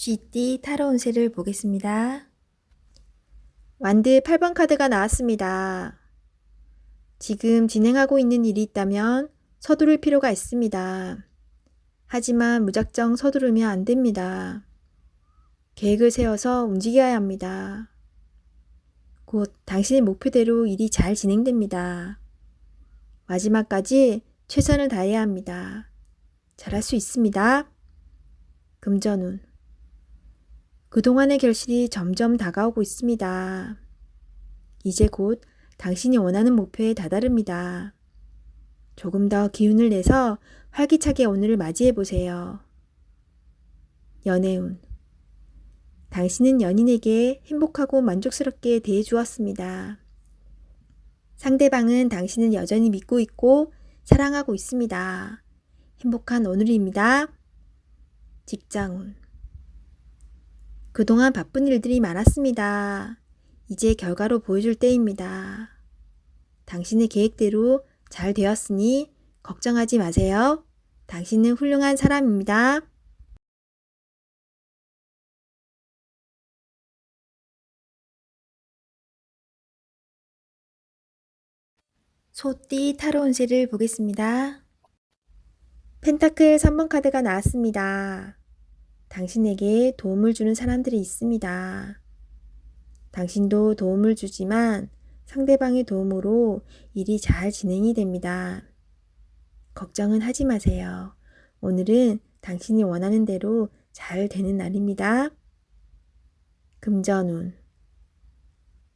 쥐띠 타로 운세를 보겠습니다. 완드 8번 카드가 나왔습니다. 지금 진행하고 있는 일이 있다면 서두를 필요가 있습니다. 하지만 무작정 서두르면 안 됩니다. 계획을 세워서 움직여야 합니다. 곧 당신의 목표대로 일이 잘 진행됩니다. 마지막까지 최선을 다해야 합니다. 잘할 수 있습니다. 금전운. 그동안의 결실이 점점 다가오고 있습니다. 이제 곧 당신이 원하는 목표에 다다릅니다. 조금 더 기운을 내서 활기차게 오늘을 맞이해 보세요. 연애운. 당신은 연인에게 행복하고 만족스럽게 대해 주었습니다. 상대방은 당신을 여전히 믿고 있고 사랑하고 있습니다. 행복한 오늘입니다. 직장운. 그동안 바쁜 일들이 많았습니다. 이제 결과로 보여줄 때입니다. 당신의 계획대로 잘 되었으니 걱정하지 마세요. 당신은 훌륭한 사람입니다. 소띠 타로 운세를 보겠습니다. 펜타클 3번 카드가 나왔습니다. 당신에게 도움을 주는 사람들이 있습니다. 당신도 도움을 주지만 상대방의 도움으로 일이 잘 진행이 됩니다. 걱정은 하지 마세요. 오늘은 당신이 원하는 대로 잘 되는 날입니다. 금전운.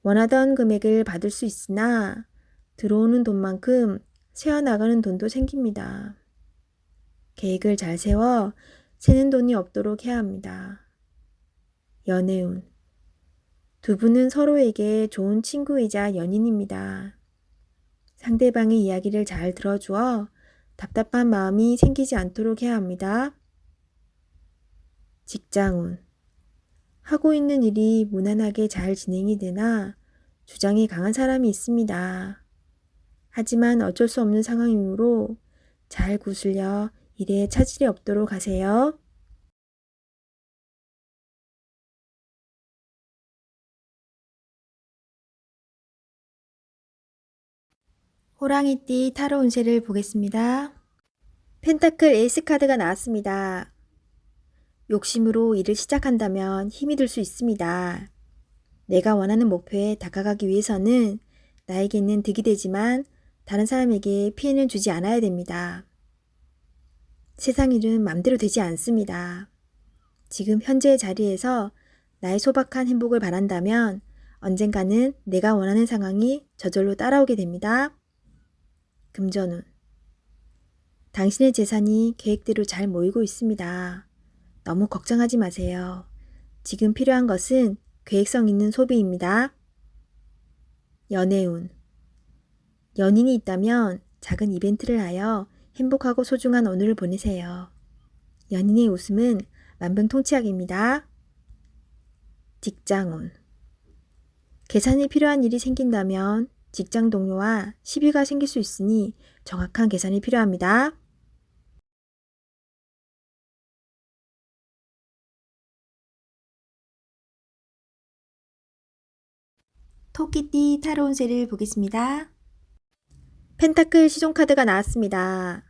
원하던 금액을 받을 수 있으나 들어오는 돈만큼 새어나가는 돈도 생깁니다. 계획을 잘 세워 새는 돈이 없도록 해야 합니다. 연애운. 두 분은 서로에게 좋은 친구이자 연인입니다. 상대방의 이야기를 잘 들어주어 답답한 마음이 생기지 않도록 해야 합니다. 직장운. 하고 있는 일이 무난하게 잘 진행이 되나 주장이 강한 사람이 있습니다. 하지만 어쩔 수 없는 상황이므로 잘 구슬려 일에 차질이 없도록 하세요. 호랑이띠 타로 운세를 보겠습니다. 펜타클 에이스 카드가 나왔습니다. 욕심으로 일을 시작한다면 힘이 들 수 있습니다. 내가 원하는 목표에 다가가기 위해서는 나에게는 득이 되지만 다른 사람에게 피해는 주지 않아야 됩니다. 세상 일은 맘대로 되지 않습니다. 지금 현재의 자리에서 나의 소박한 행복을 바란다면 언젠가는 내가 원하는 상황이 저절로 따라오게 됩니다. 금전운. 당신의 재산이 계획대로 잘 모이고 있습니다. 너무 걱정하지 마세요. 지금 필요한 것은 계획성 있는 소비입니다. 연애운. 연인이 있다면 작은 이벤트를 하여 행복하고 소중한 오늘을 보내세요. 연인의 웃음은 만병통치약입니다. 직장운. 계산이 필요한 일이 생긴다면 직장 동료와 시비가 생길 수 있으니 정확한 계산이 필요합니다. 토끼띠 타로 운세를 보겠습니다. 펜타클 시종 카드가 나왔습니다.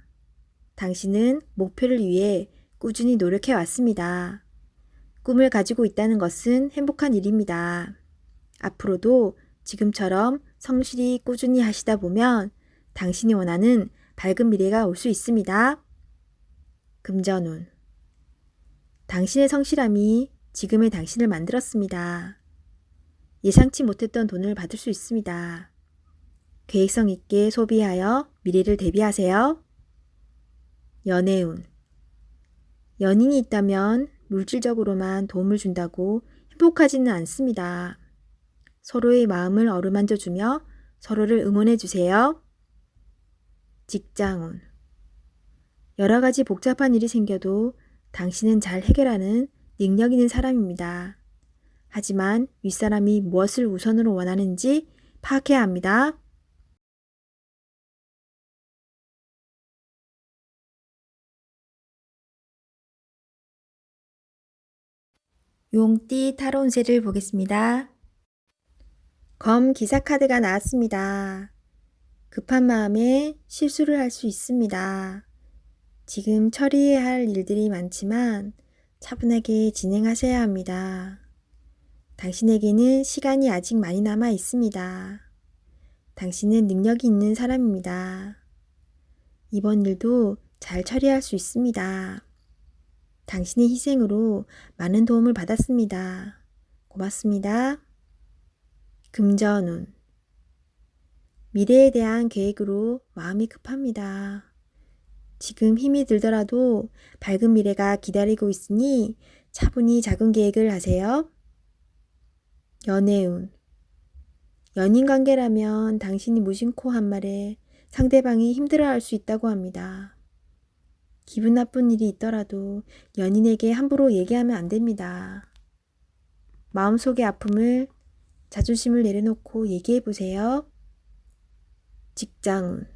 당신은 목표를 위해 꾸준히 노력해 왔습니다. 꿈을 가지고 있다는 것은 행복한 일입니다. 앞으로도 지금처럼 성실히 꾸준히 하시다 보면 당신이 원하는 밝은 미래가 올 수 있습니다. 금전운. 당신의 성실함이 지금의 당신을 만들었습니다. 예상치 못했던 돈을 받을 수 있습니다. 계획성 있게 소비하여 미래를 대비하세요. 연애운. 연인이 있다면 물질적으로만 도움을 준다고 행복하지는 않습니다. 서로의 마음을 어루만져 주며 서로를 응원해 주세요. 직장운. 여러 가지 복잡한 일이 생겨도 당신은 잘 해결하는 능력 있는 사람입니다. 하지만 윗사람이 무엇을 우선으로 원하는지 파악해야 합니다. 용띠 타로운세를 보겠습니다. 검 기사 카드가 나왔습니다. 급한 마음에 실수를 할 수 있습니다. 지금 처리해야 할 일들이 많지만 차분하게 진행하셔야 합니다. 당신에게는 시간이 아직 많이 남아 있습니다. 당신은 능력이 있는 사람입니다. 이번 일도 잘 처리할 수 있습니다. 당신의 희생으로 많은 도움을 받았습니다. 고맙습니다. 금전운. 미래에 대한 계획으로 마음이 급합니다. 지금 힘이 들더라도 밝은 미래가 기다리고 있으니 차분히 작은 계획을 하세요. 연애운. 연인 관계라면 당신이 무심코 한 말에 상대방이 힘들어할 수 있다고 합니다. 기분 나쁜 일이 있더라도 연인에게 함부로 얘기하면 안 됩니다. 마음속의 아픔을 자존심을 내려놓고 얘기해 보세요. 직장운.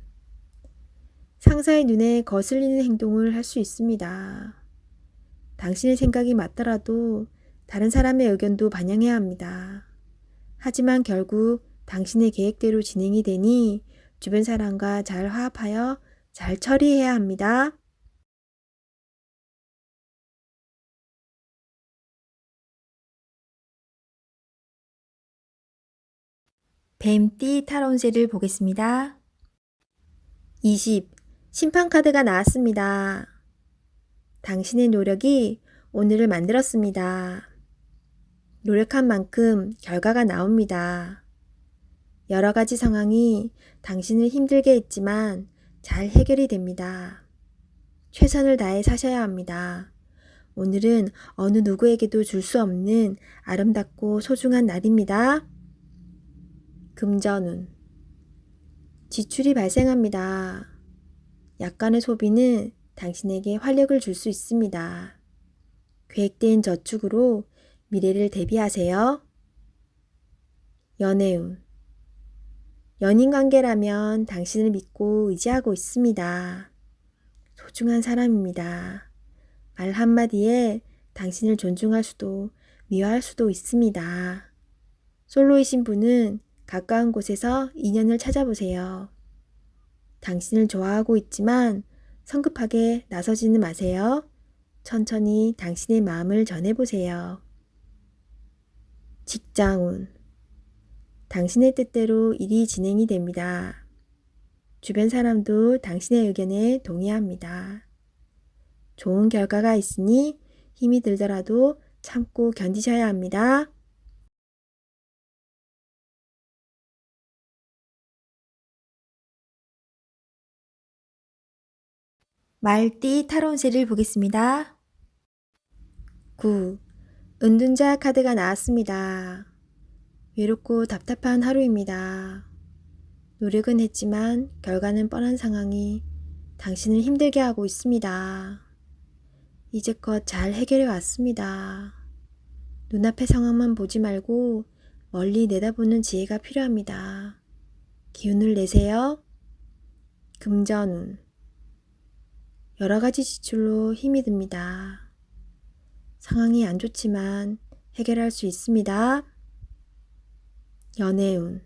상사의 눈에 거슬리는 행동을 할 수 있습니다. 당신의 생각이 맞더라도 다른 사람의 의견도 반영해야 합니다. 하지만 결국 당신의 계획대로 진행이 되니 주변 사람과 잘 화합하여 잘 처리해야 합니다. 뱀띠 타로운세를 보겠습니다. 20. 심판카드가 나왔습니다. 당신의 노력이 오늘을 만들었습니다. 노력한 만큼 결과가 나옵니다. 여러 가지 상황이 당신을 힘들게 했지만 잘 해결이 됩니다. 최선을 다해 사셔야 합니다. 오늘은 어느 누구에게도 줄 수 없는 아름답고 소중한 날입니다. 금전운. 지출이 발생합니다. 약간의 소비는 당신에게 활력을 줄 수 있습니다. 계획된 저축으로 미래를 대비하세요. 연애운. 연인 관계라면 당신을 믿고 의지하고 있습니다. 소중한 사람입니다. 말 한마디에 당신을 존중할 수도 미워할 수도 있습니다. 솔로이신 분은 가까운 곳에서 인연을 찾아보세요. 당신을 좋아하고 있지만 성급하게 나서지는 마세요. 천천히 당신의 마음을 전해보세요. 직장운. 당신의 뜻대로 일이 진행이 됩니다. 주변 사람도 당신의 의견에 동의합니다. 좋은 결과가 있으니 힘이 들더라도 참고 견디셔야 합니다. 말띠 타로운세를 보겠습니다. 9. 은둔자 카드가 나왔습니다. 외롭고 답답한 하루입니다. 노력은 했지만 결과는 뻔한 상황이 당신을 힘들게 하고 있습니다. 이제껏 잘 해결해 왔습니다. 눈앞의 상황만 보지 말고 멀리 내다보는 지혜가 필요합니다. 기운을 내세요. 금전운. 여러 가지 지출로 힘이 듭니다. 상황이 안 좋지만 해결할 수 있습니다. 연애운.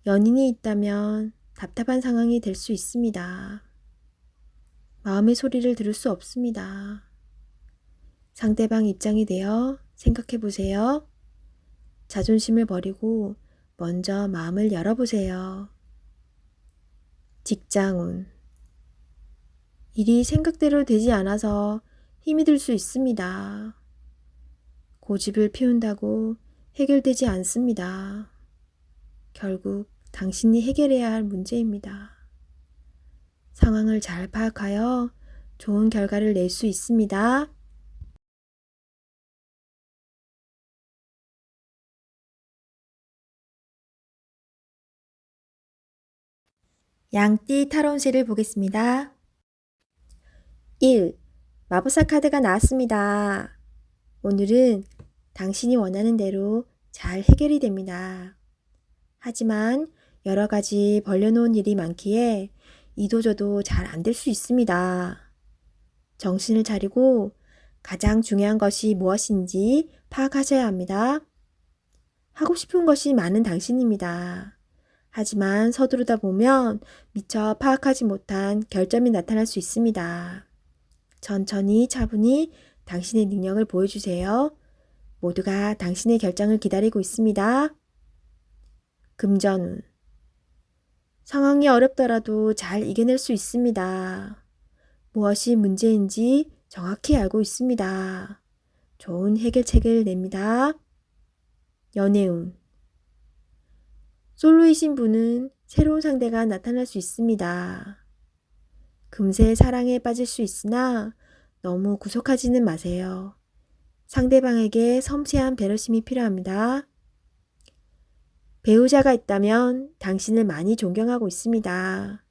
연인이 있다면 답답한 상황이 될 수 있습니다. 마음의 소리를 들을 수 없습니다. 상대방 입장이 되어 생각해 보세요. 자존심을 버리고 먼저 마음을 열어보세요. 직장운. 일이 생각대로 되지 않아서 힘이 들 수 있습니다. 고집을 피운다고 해결되지 않습니다. 결국 당신이 해결해야 할 문제입니다. 상황을 잘 파악하여 좋은 결과를 낼 수 있습니다. 양띠 타로운세를 보겠습니다. 1. 마법사 카드가 나왔습니다. 오늘은 당신이 원하는 대로 잘 해결이 됩니다. 하지만 여러 가지 벌려놓은 일이 많기에 이도저도 잘 안 될 수 있습니다. 정신을 차리고 가장 중요한 것이 무엇인지 파악하셔야 합니다. 하고 싶은 것이 많은 당신입니다. 하지만 서두르다 보면 미처 파악하지 못한 결점이 나타날 수 있습니다. 천천히 차분히 당신의 능력을 보여주세요. 모두가 당신의 결정을 기다리고 있습니다. 금전운. 상황이 어렵더라도 잘 이겨낼 수 있습니다. 무엇이 문제인지 정확히 알고 있습니다. 좋은 해결책을 냅니다. 연애운. 솔로이신 분은 새로운 상대가 나타날 수 있습니다. 금세 사랑에 빠질 수 있으나 너무 구속하지는 마세요. 상대방에게 섬세한 배려심이 필요합니다. 배우자가 있다면 당신을 많이 존경하고 있습니다.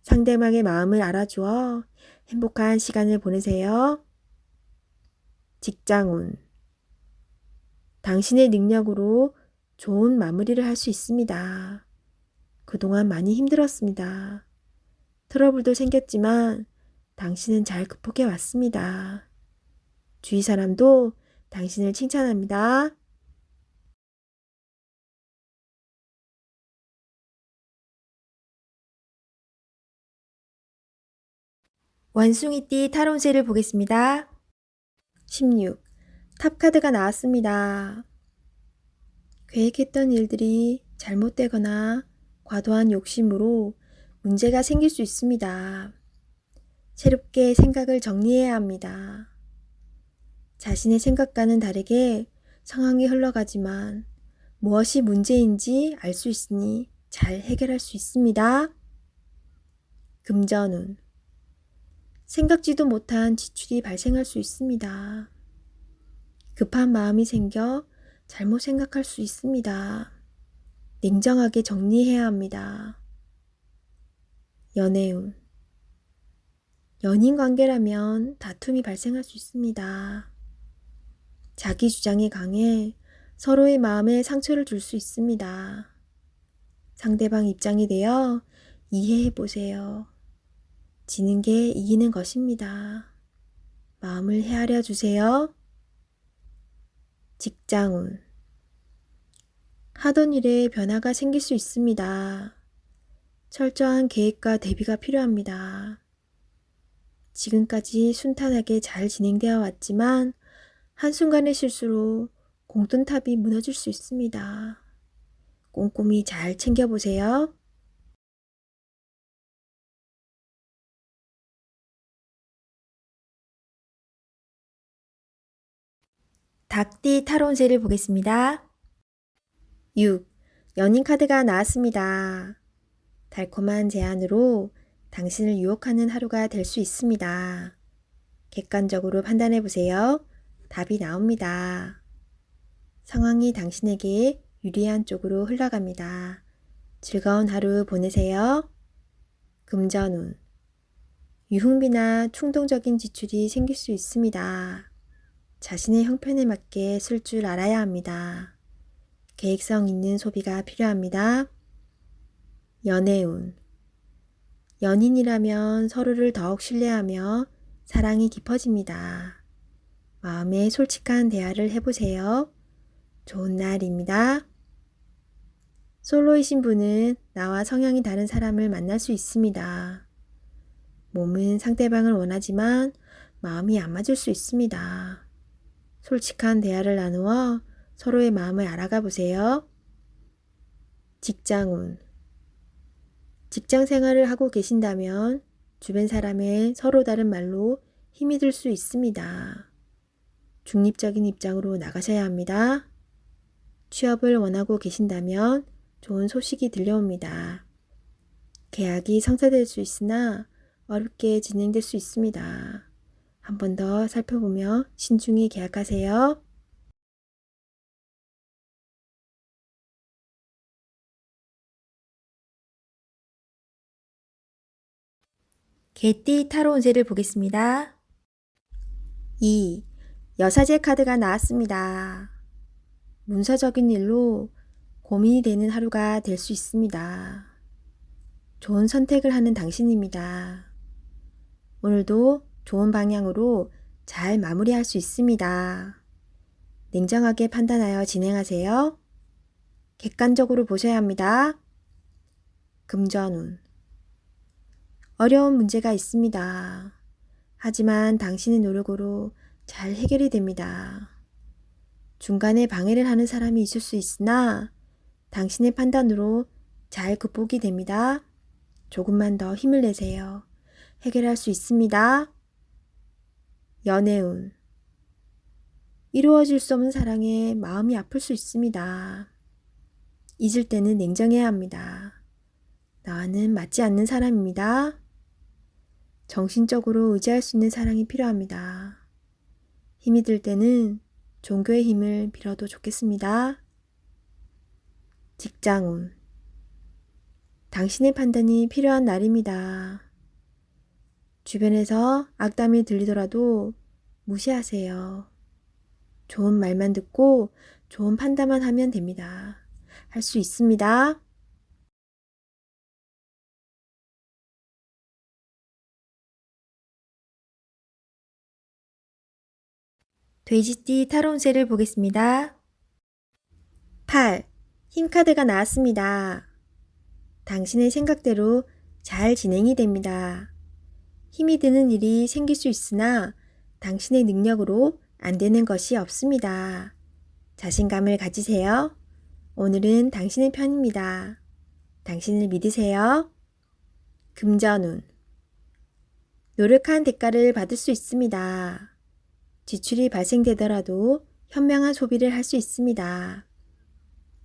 상대방의 마음을 알아주어 행복한 시간을 보내세요. 직장운. 당신의 능력으로 좋은 마무리를 할 수 있습니다. 그동안 많이 힘들었습니다. 트러블도 생겼지만 당신은 잘 극복해 왔습니다. 주위 사람도 당신을 칭찬합니다. 원숭이띠 타로운세를 보겠습니다. 16. 탑 카드가 나왔습니다. 계획했던 일들이 잘못되거나 과도한 욕심으로 문제가 생길 수 있습니다. 새롭게 생각을 정리해야 합니다. 자신의 생각과는 다르게 상황이 흘러가지만 무엇이 문제인지 알 수 있으니 잘 해결할 수 있습니다. 금전운. 생각지도 못한 지출이 발생할 수 있습니다. 급한 마음이 생겨 잘못 생각할 수 있습니다. 냉정하게 정리해야 합니다. 연애운. 연인 관계라면 다툼이 발생할 수 있습니다. 자기 주장이 강해 서로의 마음에 상처를 줄 수 있습니다. 상대방 입장이 되어 이해해 보세요. 지는 게 이기는 것입니다. 마음을 헤아려 주세요. 직장운. 하던 일에 변화가 생길 수 있습니다. 철저한 계획과 대비가 필요합니다. 지금까지 순탄하게 잘 진행되어 왔지만 한순간의 실수로 공든탑이 무너질 수 있습니다. 꼼꼼히 잘 챙겨보세요. 닭띠 타로운세를 보겠습니다. 6. 연인 카드가 나왔습니다. 달콤한 제안으로 당신을 유혹하는 하루가 될 수 있습니다. 객관적으로 판단해 보세요. 답이 나옵니다. 상황이 당신에게 유리한 쪽으로 흘러갑니다. 즐거운 하루 보내세요. 금전운. 유흥비나 충동적인 지출이 생길 수 있습니다. 자신의 형편에 맞게 쓸 줄 알아야 합니다. 계획성 있는 소비가 필요합니다. 연애운. 연인이라면 서로를 더욱 신뢰하며 사랑이 깊어집니다. 마음에 솔직한 대화를 해보세요. 좋은 날입니다. 솔로이신 분은 나와 성향이 다른 사람을 만날 수 있습니다. 몸은 상대방을 원하지만 마음이 안 맞을 수 있습니다. 솔직한 대화를 나누어 서로의 마음을 알아가 보세요. 직장운. 직장 생활을 하고 계신다면 주변 사람의 서로 다른 말로 힘이 들 수 있습니다. 중립적인 입장으로 나가셔야 합니다. 취업을 원하고 계신다면 좋은 소식이 들려옵니다. 계약이 성사될 수 있으나 어렵게 진행될 수 있습니다. 한 번 더 살펴보며 신중히 계약하세요. 개띠 타로 운세를 보겠습니다. 2. 여사제 카드가 나왔습니다. 문서적인 일로 고민이 되는 하루가 될 수 있습니다. 좋은 선택을 하는 당신입니다. 오늘도 좋은 방향으로 잘 마무리할 수 있습니다. 냉정하게 판단하여 진행하세요. 객관적으로 보셔야 합니다. 금전운. 어려운 문제가 있습니다. 하지만 당신의 노력으로 잘 해결이 됩니다. 중간에 방해를 하는 사람이 있을 수 있으나 당신의 판단으로 잘 극복이 됩니다. 조금만 더 힘을 내세요. 해결할 수 있습니다. 연애운. 이루어질 수 없는 사랑에 마음이 아플 수 있습니다. 잊을 때는 냉정해야 합니다. 나와는 맞지 않는 사람입니다. 정신적으로 의지할 수 있는 사랑이 필요합니다. 힘이 들 때는 종교의 힘을 빌어도 좋겠습니다. 직장운. 당신의 판단이 필요한 날입니다. 주변에서 악담이 들리더라도 무시하세요. 좋은 말만 듣고 좋은 판단만 하면 됩니다. 할 수 있습니다. 돼지띠 타로 운세를 보겠습니다. 8. 힘카드가 나왔습니다. 당신의 생각대로 잘 진행이 됩니다. 힘이 드는 일이 생길 수 있으나 당신의 능력으로 안 되는 것이 없습니다. 자신감을 가지세요. 오늘은 당신의 편입니다. 당신을 믿으세요. 금전운. 노력한 대가를 받을 수 있습니다. 지출이 발생되더라도 현명한 소비를 할 수 있습니다.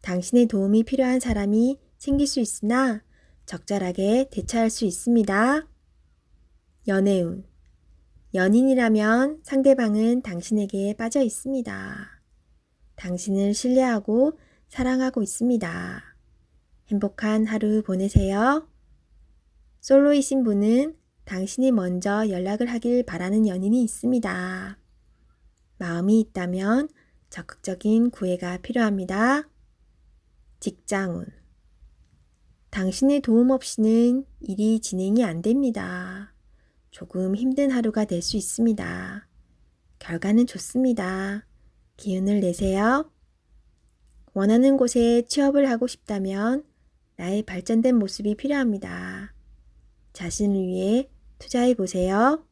당신의 도움이 필요한 사람이 생길 수 있으나 적절하게 대처할 수 있습니다. 연애운. 연인이라면 상대방은 당신에게 빠져 있습니다. 당신을 신뢰하고 사랑하고 있습니다. 행복한 하루 보내세요. 솔로이신 분은 당신이 먼저 연락을 하길 바라는 연인이 있습니다. 마음이 있다면 적극적인 구애가 필요합니다. 직장운. 당신의 도움 없이는 일이 진행이 안 됩니다. 조금 힘든 하루가 될 수 있습니다. 결과는 좋습니다. 기운을 내세요. 원하는 곳에 취업을 하고 싶다면 나의 발전된 모습이 필요합니다. 자신을 위해 투자해 보세요.